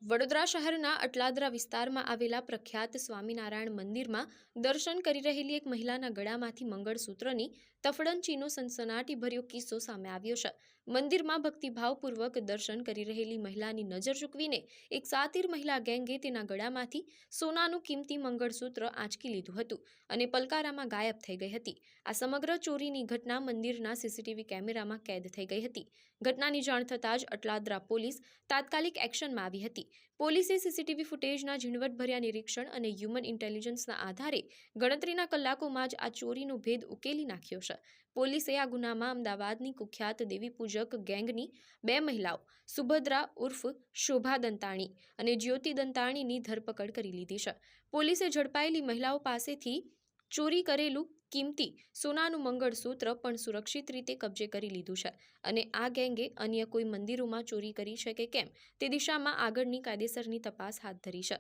વડોદરા શહેરના અટલાદરા વિસ્તારમાં આવેલા પ્રખ્યાત સ્વામિનારાયણ મંદિરમાં દર્શન કરી રહેલી એક મહિલાના ગળામાંથી મંગળસૂત્રની તફડનચીનો સનસનાટીભર્યો કિસ્સો સામે આવ્યો છે। મંદિરમાં ભક્તિભાવપૂર્વક દર્શન કરી રહેલી મહિલાની નજર ચૂકવીને એક સાતીર મહિલા ગેંગે તેના ગળામાંથી સોનાનું કિંમતી મંગળસૂત્ર આંચકી લીધું હતું અને પલકારામાં ગાયબ થઈ ગઈ હતી। આ સમગ્ર ચોરીની ઘટના મંદિરના સીસીટીવી કેમેરામાં કેદ થઈ ગઈ હતી। ઘટનાની જાણ થતાં જ અટલાદરા પોલીસ તાત્કાલિક એક્શનમાં આવી હતી। પોલીસે સીસીટીવી ફૂટેજના ઝીણવટભર્યા નિરીક્ષણ અને હ્યુમન ઇન્ટેલિજન્સના આધારે ગણતરીના કલાકોમાં જ આ ચોરીનો ભેદ ઉકેલી નાખ્યો છે। પોલીસે આ ગુનામાં અમદાવાદની કુખ્યાત દેવીપૂજક ગેંગની બે મહિલાઓ સુભદ્રા ઉર્ફ શોભા દંતાણી અને જ્યોતિ દંતાણીની ધરપકડ કરી લીધી છે। પોલીસે ઝડપાયેલી મહિલાઓ પાસેથી ચોરી કરેલું કિંમતી સોનાનું મંગળસૂત્ર પણ સુરક્ષિત રીતે કબજે કરી લીધું છે અને આ ગેંગે અન્ય કોઈ મંદિરોમાં ચોરી કરી છે કે કેમ તે દિશામાં આગળની કાયદેસરની તપાસ હાથ ધરી છે।